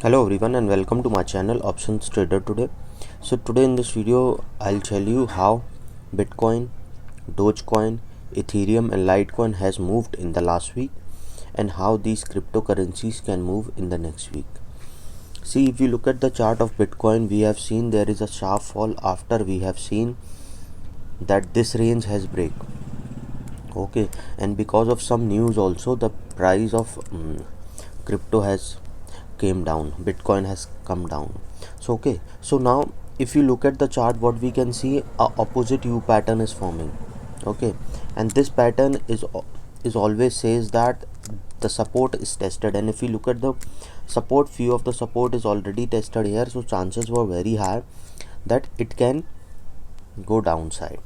Hello everyone and welcome to my channel Options Trader today. So today in this video I'll tell you how Bitcoin, Dogecoin, Ethereum and Litecoin has moved in the last week and how these cryptocurrencies can move in the next week. See, if you look at the chart of Bitcoin, we have seen there is a sharp fall after we have seen that this range has break. Okay, and because of some news also the price of crypto has came down, Bitcoin has come down. So now if you look at the chart, what we can see, a opposite U pattern is forming. Okay, and this pattern is always says that the support is tested, and if you look at the support, few of the support is already tested here, so chances were very high that it can go downside.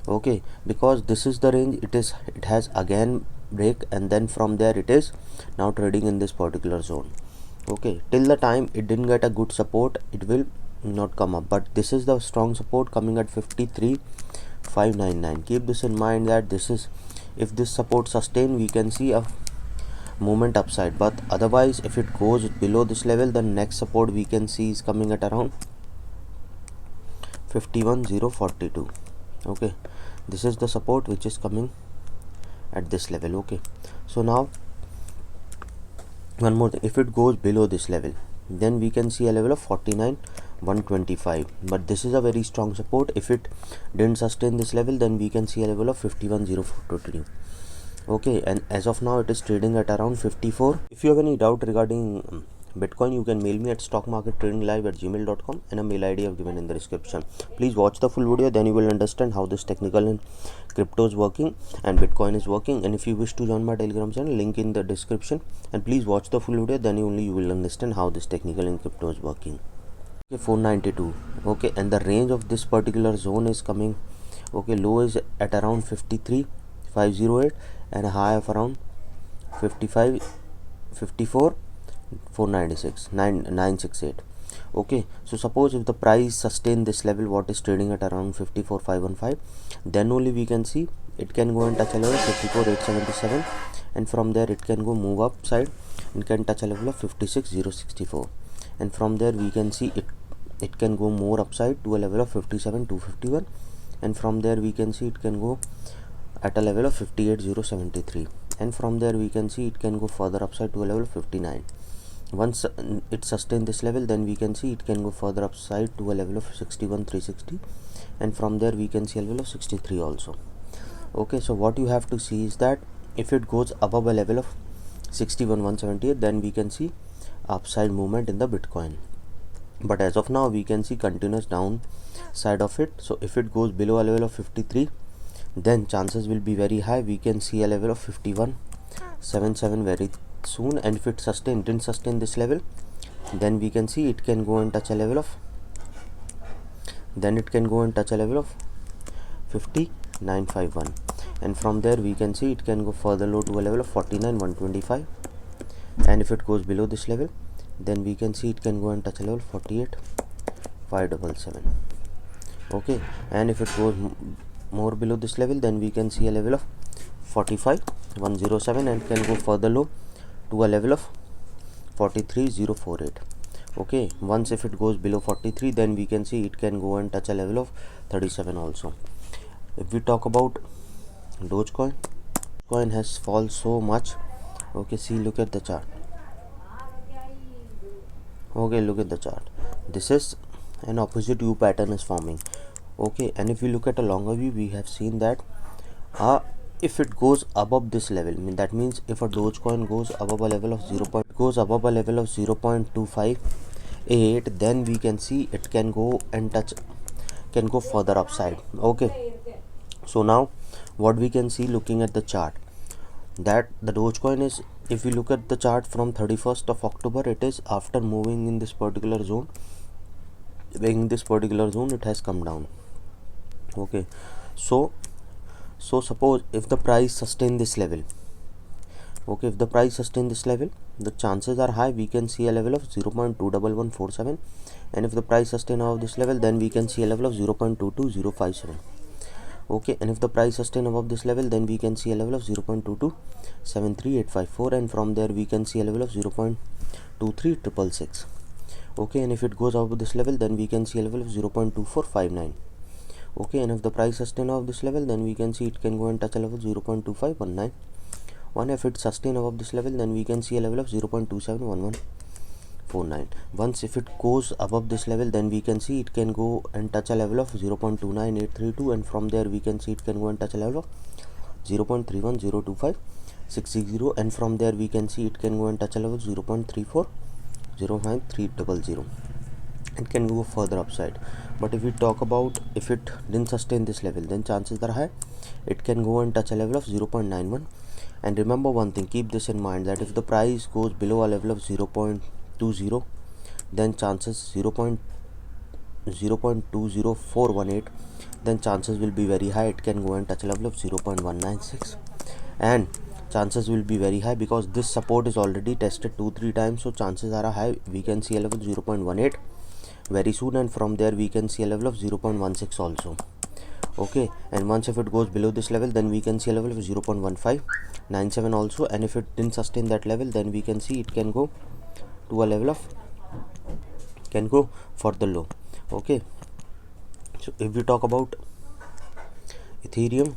Okay, because this is the range, it has again break, and then from there it is now trading in this particular zone. Okay, till the time it didn't get a good support, it will not come up, but this is the strong support coming at 53,599. Keep this in mind that this is, if this support sustain, we can see a movement upside, but otherwise if it goes below this level, the next support we can see is coming at around 51,042. okay, this is the support which is coming at this level. Okay, so now one more thing, if it goes below this level, then we can see a level of 49,125, but this is a very strong support. If it didn't sustain this level, then we can see a level of 51,042. okay, and as of now it is trading at around 54. If you have any doubt regarding Bitcoin, you can mail me at stockmarkettradinglive@gmail.com, and a mail ID I have given in the description. Please watch the full video, then you will understand how this technical and crypto is working and Bitcoin is working. And if you wish to join my Telegram channel, link in the description, and please watch the full video, then only you will understand how this technical and crypto is working. Okay, 492. okay, and the range of this particular zone is coming, okay, low is at around 53,508 and a high of around 55, 54, 496, 968. okay, so suppose if the price sustain this level, what is trading at around 54,515, then only we can see it can go and touch a level 54,877, and from there it can go move upside and can touch a level of 56,064, and from there we can see it can go more upside to a level of 57,251, and from there we can see it can go at a level of 58,073, and from there we can see it can go further upside to a level of 59. Once it sustain this level, then we can see it can go further upside to a level of 61,360, and from there we can see a level of 63 also. okay, so what you have to see is that if it goes above a level of 61,178, then we can see upside movement in the Bitcoin, but as of now we can see continuous down side of it. So if it goes below a level of 53, then chances will be very high we can see a level of 51,77 very soon, and if it didn't sustain this level, then we can see it can go and touch a level of 59,951, and from there we can see it can go further low to a level of 49,125, and if it goes below this level, then we can see it can go and touch a level 48,577. okay, and if it goes more below this level, then we can see a level of 45,107, and can go further low to a level of 43,048. okay, once if it goes below 43, then we can see it can go and touch a level of 37 also. If we talk about Dogecoin, coin has fallen so much. okay, see, look at the chart. okay, look at the chart, this is an opposite U pattern is forming. okay, and if we look at a longer view, we have seen that if it goes above this level, that means if a Dogecoin goes above a level of 0.258, then we can see it can go and can go further upside. okay, so now what we can see looking at the chart, that the Dogecoin is, if we look at the chart from 31st of October, it is after moving in this particular zone, it has come down. okay, so suppose if the price sustain this level, okay, if the price sustain this level, the chances are high we can see a level of 0.21147, and if the price sustain above this level, then we can see a level of 0.22057. Okay, and if the price sustain above this level, then we can see a level of 0.2273854, and from there we can see a level of 0.23666. Okay, and if it goes above this level, then we can see a level of 0.2459. okay, and if the price sustain above this level, then we can see it can go and touch a level 0.2519. If it sustain above this level, then we can see a level of 0.271149. Once if it goes above this level, then we can see it can go and touch a level of 0.29832, and from there we can see it can go and touch a level of 0.3102560, and from there we can see it can go and touch a level 0.3409300. it can go further upside. But if we talk about if it didn't sustain this level, then chances are high it can go and touch a level of 0.91. And remember one thing, keep this in mind, that if the price goes below a level of 0.20, then chances 0.20418, then chances will be very high it can go and touch a level of 0.196. and chances will be very high because this support is already tested 2-3 times, so chances are high we can see a level 0.18 very soon, and from there we can see a level of 0.16 also. Okay, and once if it goes below this level, then we can see a level of 0.1597 also, and if it didn't sustain that level, then we can see it can go to a level of further low. Okay, so if we talk about Ethereum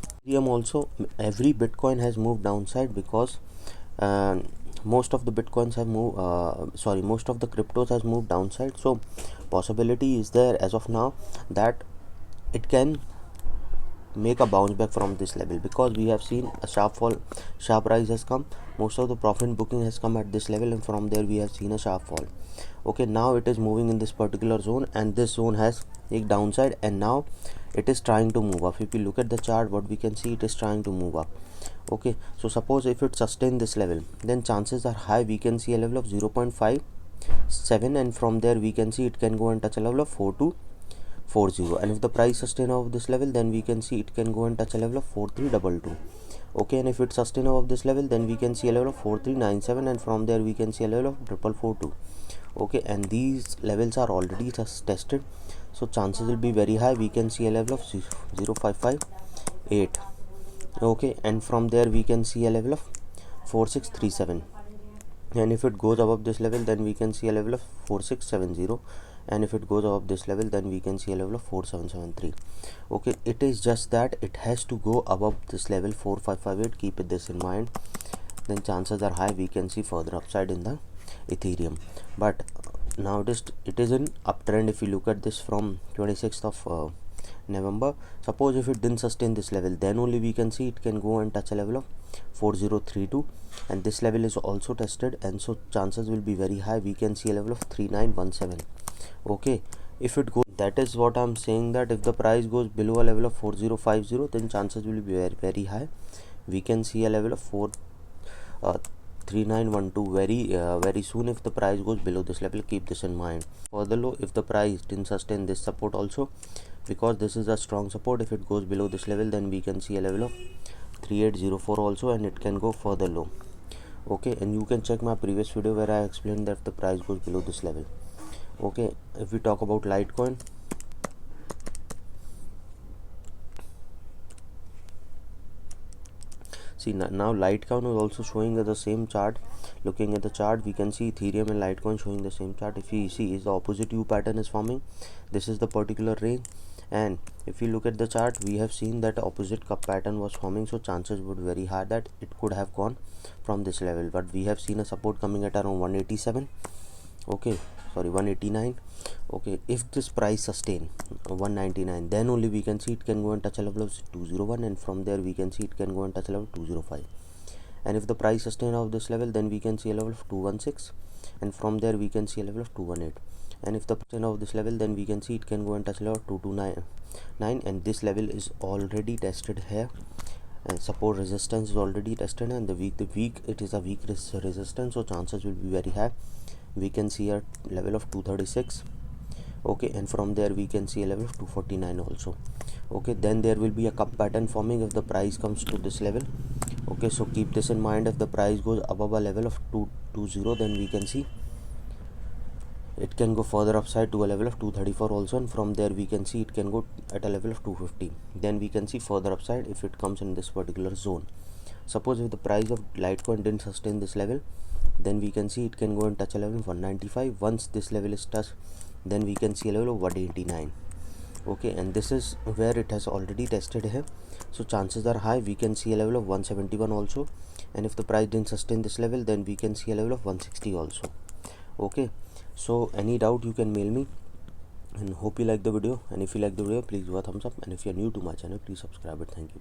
also, every Bitcoin has moved downside because most of the bitcoins have moved most of the cryptos has moved downside. So possibility is there as of now that it can make a bounce back from this level, because we have seen a sharp rise has come, most of the profit booking has come at this level, and from there we have seen a sharp fall. Okay, now it is moving in this particular zone, and this zone has a downside, and now it is trying to move up. If we look at the chart, what we can see, it is trying to move up. Okay, so suppose if it sustain this level, then chances are high we can see a level of 0.57, and from there we can see it can go and touch a level of 4240, and if the price sustain above this level, then we can see it can go and touch a level of 4322. Okay, and if it sustain above this level, then we can see a level of 4397, and from there we can see a level of 4442. Okay, and these levels are already tested, so chances will be very high we can see a level of 0558. Okay, and from there we can see a level of 4637, and if it goes above this level, then we can see a level of 4670, and if it goes above this level, then we can see a level of 4773. Okay, it is just that it has to go above this level 4558, keep this in mind, then chances are high we can see further upside in the Ethereum. But now it is an uptrend. If you look at this from 26th of November, suppose if it didn't sustain this level, then only we can see it can go and touch a level of 4032, and this level is also tested, and so chances will be very high we can see a level of 3917. Okay, if it goes, that is what I'm saying, that if the price goes below a level of 4050, then chances will be very, very high we can see a level of 3912 very soon if the price goes below this level. Keep this in mind. Further low, if the price didn't sustain this support also, because this is a strong support, if it goes below this level, then we can see a level of 3804 also, and it can go further low. Okay, and you can check my previous video where I explained that if the price goes below this level. Okay, if we talk about Litecoin, see now Litecoin is also showing the same chart. Looking at the chart, we can see Ethereum and Litecoin showing the same chart. If you see, is the opposite U pattern is forming. This is the particular range, and if you look at the chart, we have seen that opposite cup pattern was forming, so chances would be very high that it could have gone from this level. But we have seen a support coming at around 187. Okay, sorry, 189. Okay, if this price sustain 199, then only we can see it can go and touch a level of 201, and from there we can see it can go and touch a level of 205. And if the price sustain of this level, then we can see a level of 216, and from there we can see a level of 218. And if the sustain of this level, then we can see it can go and touch a level of 229, and this level is already tested here, and support resistance is already tested, and the weak it is a weak resistance, so chances will be very high we can see a level of 236. Okay, and from there we can see a level of 249 also. Okay, then there will be a cup pattern forming if the price comes to this level. Okay, so keep this in mind. If the price goes above a level of 220, then we can see it can go further upside to a level of 234 also, and from there we can see it can go at a level of 250. Then we can see further upside if it comes in this particular zone. Suppose if the price of Litecoin didn't sustain this level, then we can see it can go and touch a level of 195. Once this level is touched, then we can see a level of 189. Okay, and this is where it has already tested here, so chances are high we can see a level of 171 also, and if the price didn't sustain this level, then we can see a level of 160 also. Okay, so any doubt you can mail me, and hope you like the video, and if you like the video please do a thumbs up, and if you are new to my channel please subscribe it. Thank you.